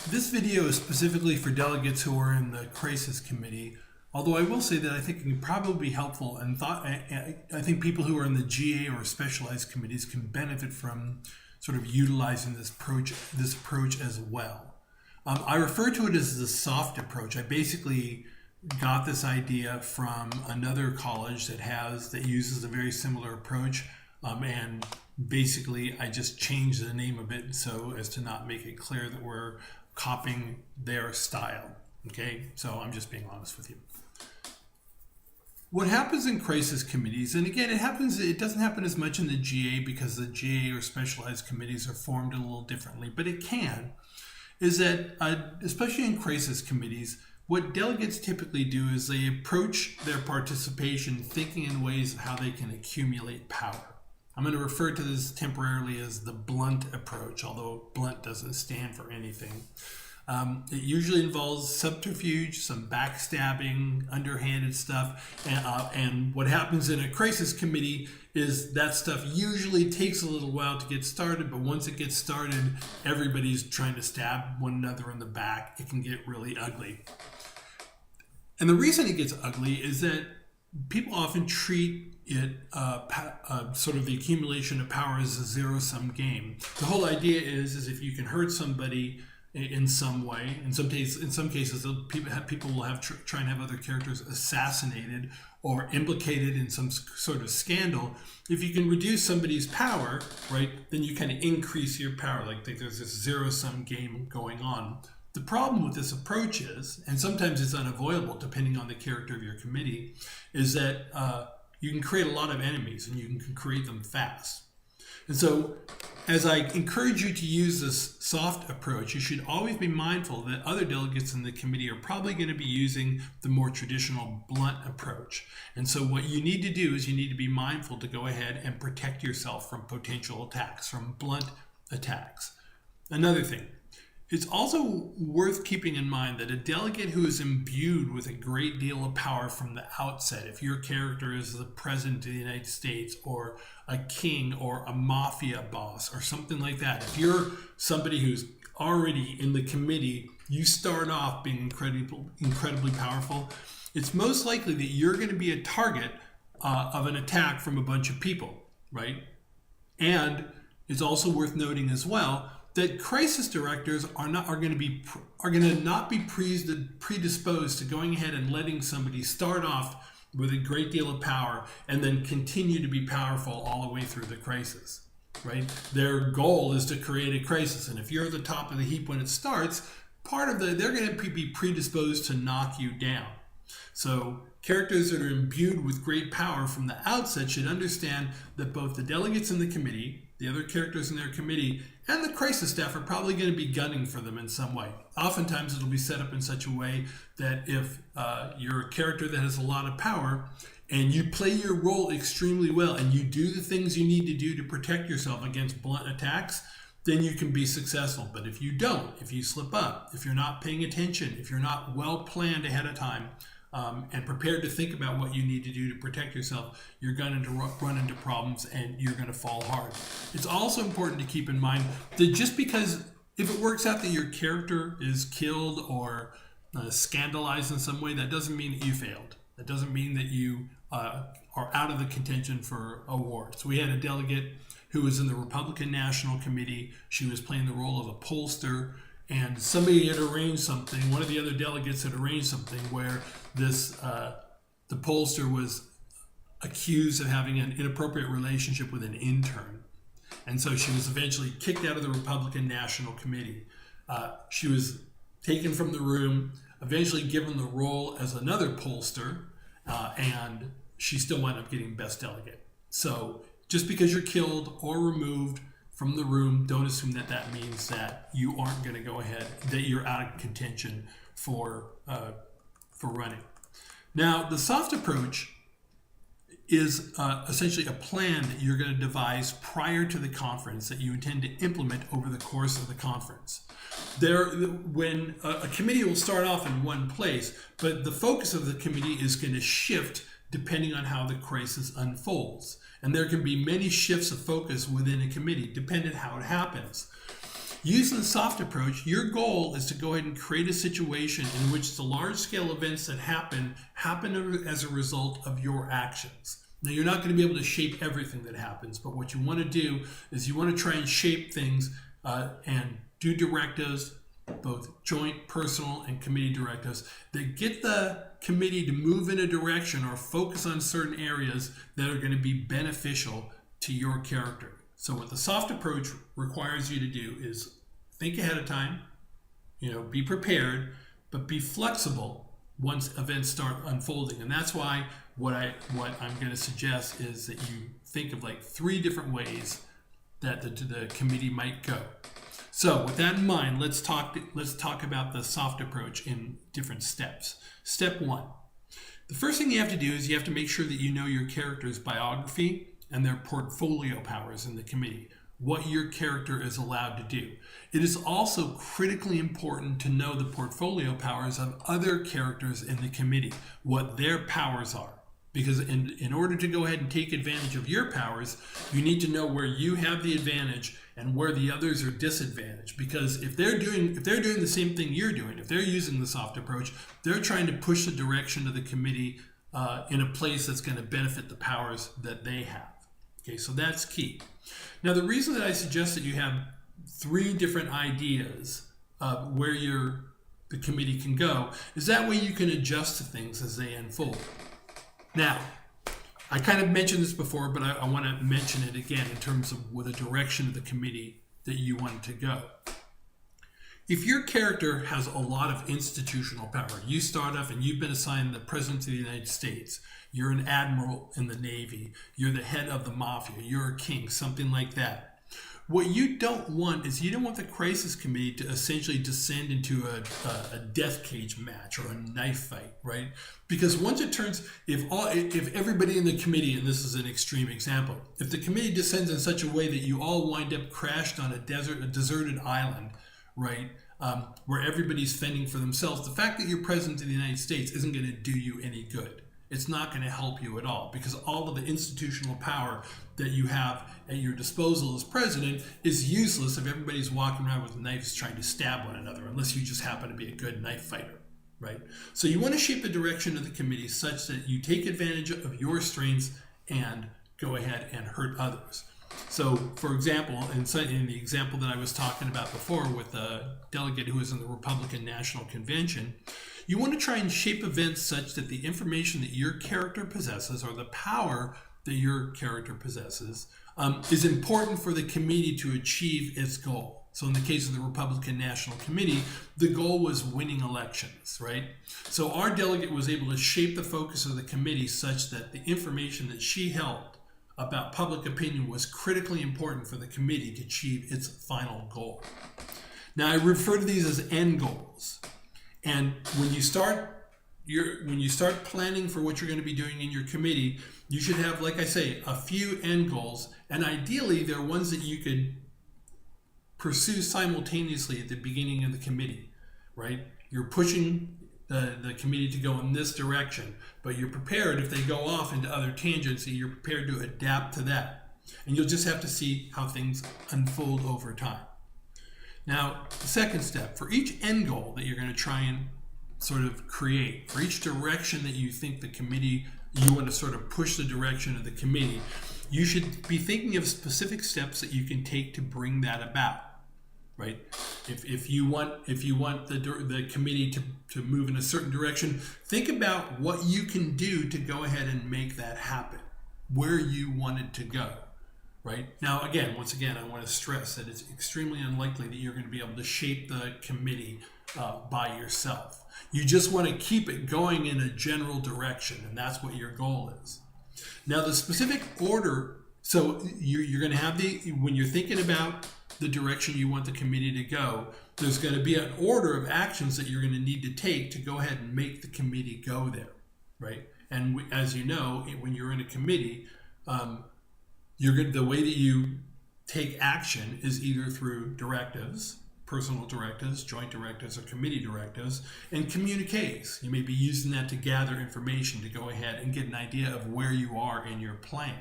This video is specifically for delegates who are in the crisis committee, although I will say that I think it can probably be helpful, and I think people who are in the GA or specialized committees can benefit from sort of utilizing this approach as well. I refer to it as the soft approach. I basically got this idea from another college that uses a very similar approach, and basically I just changed the name of it so as to not make it clear that we're copying their style. Okay, so I'm just being honest with you. What happens in crisis committees, and again, it doesn't happen as much in the GA because the GA or specialized committees are formed a little differently, but it can, is that, especially in crisis committees, what delegates typically do is they approach their participation thinking in ways of how they can accumulate power. I'm going to refer to this temporarily as the blunt approach, although blunt doesn't stand for anything. It usually involves subterfuge, some backstabbing, underhanded stuff, and what happens in a crisis committee is that stuff usually takes a little while to get started, but once it gets started, everybody's trying to stab one another in the back. It can get really ugly. And the reason it gets ugly is that people often treat it sort of the accumulation of power as a zero-sum game. The whole idea is if you can hurt somebody in some way, in some cases people will try and have other characters assassinated or implicated in some sort of scandal. If you can reduce somebody's power, right, then you kind of increase your power. Like there's this zero-sum game going on. The problem with this approach is, and sometimes it's unavoidable depending on the character of your committee, is that you can create a lot of enemies and you can create them fast. And so as I encourage you to use this soft approach, you should always be mindful that other delegates in the committee are probably going to be using the more traditional blunt approach. And so what you need to do is you need to be mindful to go ahead and protect yourself from potential attacks, from blunt attacks. Another thing, it's also worth keeping in mind that a delegate who is imbued with a great deal of power from the outset, if your character is the president of the United States or a king or a mafia boss or something like that, if you're somebody who's already in the committee, you start off being incredibly powerful, it's most likely that you're going to be a target of an attack from a bunch of people, right? And it's also worth noting as well that crisis directors are going to not be predisposed to going ahead and letting somebody start off with a great deal of power and then continue to be powerful all the way through the crisis, right? Their goal is to create a crisis, and if you're at the top of the heap when it starts, they're going to be predisposed to knock you down. So characters that are imbued with great power from the outset should understand that both the delegates in the committee, the other characters in their committee, and the crisis staff are probably going to be gunning for them in some way. Oftentimes it'll be set up in such a way that if you're a character that has a lot of power and you play your role extremely well and you do the things you need to do to protect yourself against blunt attacks, then you can be successful. But if you don't, if you slip up, if you're not paying attention, if you're not well planned ahead of time, and prepared to think about what you need to do to protect yourself, you're going to run into problems and you're going to fall hard. It's also important to keep in mind that just because if it works out that your character is killed or scandalized in some way, that doesn't mean that you failed. That doesn't mean that you are out of the contention for awards. We had a delegate who was in the Republican National Committee. She was playing the role of a pollster, and somebody had arranged something, one of the other delegates had arranged something where the pollster was accused of having an inappropriate relationship with an intern. And so she was eventually kicked out of the Republican National Committee. She was taken from the room, eventually given the role as another pollster, and she still wound up getting best delegate. So just because you're killed or removed from the room, don't assume that that means that you aren't going to go ahead, that you're out of contention for running. Now, the soft approach is essentially a plan that you're going to devise prior to the conference that you intend to implement over the course of the conference. When a committee will start off in one place, but the focus of the committee is going to shift depending on how the crisis unfolds. And there can be many shifts of focus within a committee, depending on how it happens. Using the soft approach, your goal is to go ahead and create a situation in which the large-scale events that happen as a result of your actions. Now, you're not going to be able to shape everything that happens, but what you want to do is you want to try and shape things and do directives, both joint, personal, and committee directives, that get the committee to move in a direction or focus on certain areas that are going to be beneficial to your character. So what the soft approach requires you to do is think ahead of time, be prepared, but be flexible once events start unfolding. And that's why what I'm going to suggest is that you think of like 3 different ways that the committee might go. So with that in mind, let's talk about the soft approach in different steps. Step 1. The first thing you have to do is you have to make sure that you know your character's biography and their portfolio powers in the committee, what your character is allowed to do. It is also critically important to know the portfolio powers of other characters in the committee, what their powers are. Because in order to go ahead and take advantage of your powers, you need to know where you have the advantage and where the others are disadvantaged. Because if they're doing the same thing you're doing, if they're using the soft approach, they're trying to push the direction of the committee in a place that's going to benefit the powers that they have. Okay, so that's key. Now, the reason that I suggest that you have 3 different ideas of where the committee can go is that way you can adjust to things as they unfold. Now, I kind of mentioned this before, but I want to mention it again in terms of the direction of the committee that you want to go. If your character has a lot of institutional power, you start off and you've been assigned the President of the United States, you're an admiral in the Navy, you're the head of the mafia, you're a king, something like that. What you don't want is you don't want the crisis committee to essentially descend into a death cage match or a knife fight, right? Because once it turns, if everybody in the committee, and this is an extreme example, if the committee descends in such a way that you all wind up crashed on a deserted island, right, where everybody's fending for themselves, the fact that you're president of the United States isn't going to do you any good. It's not going to help you at all, because all of the institutional power that you have at your disposal as president is useless if everybody's walking around with knives trying to stab one another, unless you just happen to be a good knife fighter, right? So you want to shape the direction of the committee such that you take advantage of your strengths and go ahead and hurt others. So, for example, in the example that I was talking about before with a delegate who was in the Republican National Convention, you want to try and shape events such that the information that your character possesses, or the power that your character possesses, is important for the committee to achieve its goal. So in the case of the Republican National Committee, the goal was winning elections, right? So our delegate was able to shape the focus of the committee such that the information that she held about public opinion was critically important for the committee to achieve its final goal. Now, I refer to these as end goals. And when you start planning for what you're going to be doing in your committee, you should have, like I say, a few end goals, and ideally they're ones that you could pursue simultaneously at the beginning of the committee, right? You're pushing the committee to go in this direction, but you're prepared if they go off into other tangents, you're prepared to adapt to that. And you'll just have to see how things unfold over time. Now, the second step, for each end goal that you're going to try and sort of create, for each direction that you think the committee, you want to sort of push the direction of the committee, you should be thinking of specific steps that you can take to bring that about, right? If you want the committee to move in a certain direction, think about what you can do to go ahead and make that happen, where you want it to go. Right? Now, once again, I want to stress that it's extremely unlikely that you're going to be able to shape the committee by yourself. You just want to keep it going in a general direction, and that's what your goal is. Now, the specific order, so you're going to have when you're thinking about the direction you want the committee to go, there's going to be an order of actions that you're going to need to take to go ahead and make the committee go there, right? And as you know, when you're in a committee, the way that you take action is either through directives, personal directives, joint directives, or committee directives, and communiques. You may be using that to gather information to go ahead and get an idea of where you are in your plan.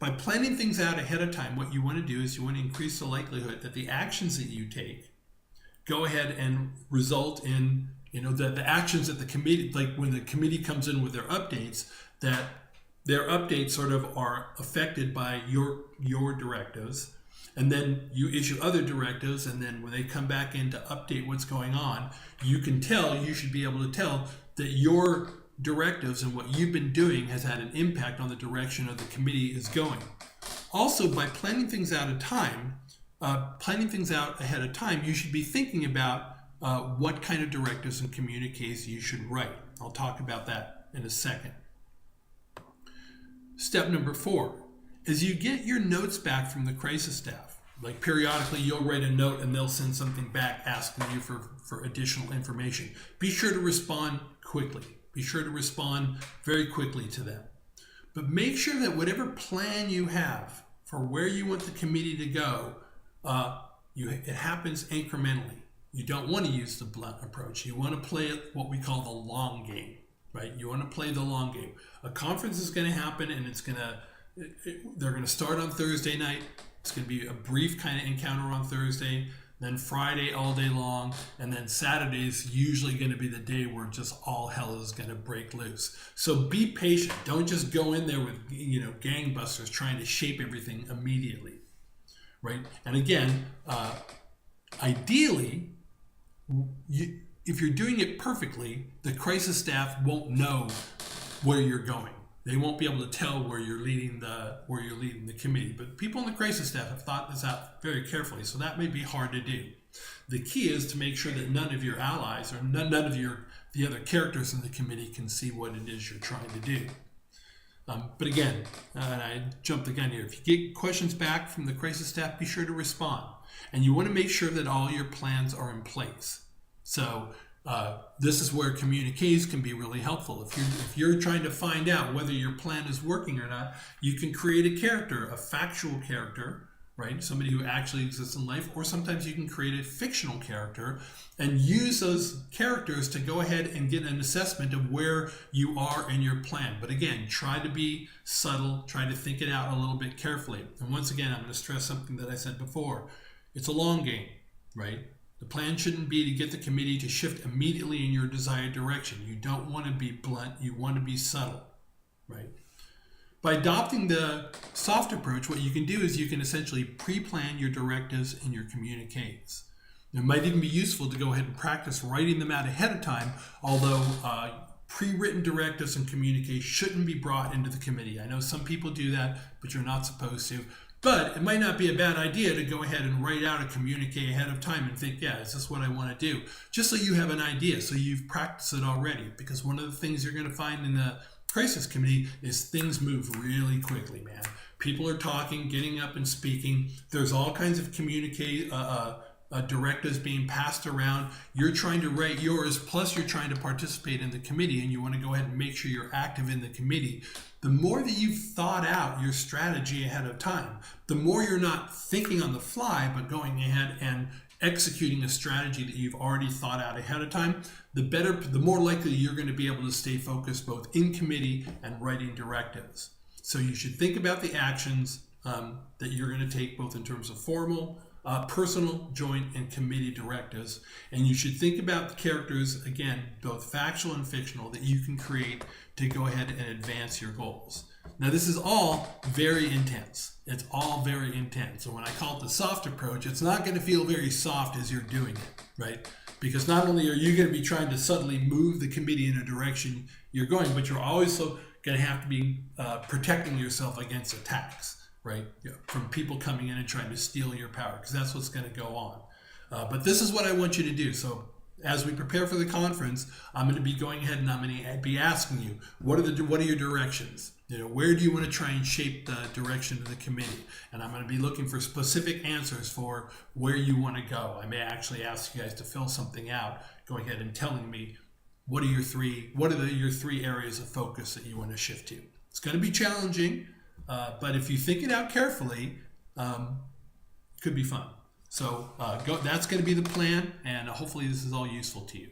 by planning things out ahead of time, what you want to do is you want to increase the likelihood that the actions that you take go ahead and result in, the actions that the committee, like when the committee comes in with their updates, that their updates sort of are affected by your directives. And then you issue other directives, and then when they come back in to update what's going on, you should be able to tell that your directives and what you've been doing has had an impact on the direction of the committee is going. Also, by planning things out ahead of time, you should be thinking about what kind of directives and communiques you should write. I'll talk about that in a second. Step number 4. As you get your notes back from the crisis staff, like periodically you'll write a note and they'll send something back asking you for additional information. Be sure to respond quickly. Be sure to respond very quickly to them. But make sure that whatever plan you have for where you want the committee to go, it happens incrementally. You don't want to use the blunt approach. You want to play it what we call the long game, right? You want to play the long game. A conference is going to happen, and they're going to start on Thursday night. It's going to be a brief kind of encounter on Thursday, then Friday all day long, and then Saturday is usually going to be the day where just all hell is going to break loose. So be patient. Don't just go in there with gangbusters trying to shape everything immediately, right? And again, ideally, if you're doing it perfectly, the crisis staff won't know where you're going. They won't be able to tell where you're leading the committee. But people in the crisis staff have thought this out very carefully, so that may be hard to do. The key is to make sure that none of your allies or none of the other characters in the committee can see what it is you're trying to do. But again, and I jumped the gun here, if you get questions back from the crisis staff, be sure to respond. And you want to make sure that all your plans are in place. So this is where communiques can be really helpful. If you're trying to find out whether your plan is working or not, you can create a character, a factual character, right? Somebody who actually exists in life, or sometimes you can create a fictional character and use those characters to go ahead and get an assessment of where you are in your plan. But again, try to be subtle, try to think it out a little bit carefully. And once again, I'm going to stress something that I said before. It's a long game, right? The plan shouldn't be to get the committee to shift immediately in your desired direction. You don't want to be blunt, you want to be subtle, right? By adopting the soft approach, what you can do is you can essentially pre-plan your directives and your communiques. It might even be useful to go ahead and practice writing them out ahead of time, although pre-written directives and communiques shouldn't be brought into the committee. I know some people do that, but you're not supposed to. But it might not be a bad idea to go ahead and write out a communique ahead of time and think, yeah, is this what I want to do? Just so you have an idea, so you've practiced it already. Because one of the things you're going to find in the crisis committee is things move really quickly, man. People are talking, getting up and speaking. There's all kinds of directives being passed around. You're trying to write yours, plus you're trying to participate in the committee, and you want to go ahead and make sure you're active in the committee. The more that you've thought out your strategy ahead of time, the more you're not thinking on the fly, but going ahead and executing a strategy that you've already thought out ahead of time, the more likely you're going to be able to stay focused both in committee and writing directives. So you should think about the actions that you're going to take both in terms of formal, personal, joint, and committee directives. And you should think about the characters, again, both factual and fictional, that you can create to go ahead and advance your goals. Now, this is all very intense. It's all very intense. So when I call it the soft approach, it's not going to feel very soft as you're doing it, right? Because not only are you going to be trying to subtly move the committee in a direction you're going, but you're also going to have to be protecting yourself against attacks, right? From people coming in and trying to steal your power, because that's what's going to go on. But this is what I want you to do. So as we prepare for the conference, I'm going to be going ahead and I'm going to be asking you, what are your directions? Where do you want to try and shape the direction of the committee? And I'm going to be looking for specific answers for where you want to go. I may actually ask you guys to fill something out, going ahead and telling me what are your three areas of focus that you want to shift to. It's going to be challenging, but if you think it out carefully, it could be fun. So that's going to be the plan, and hopefully this is all useful to you.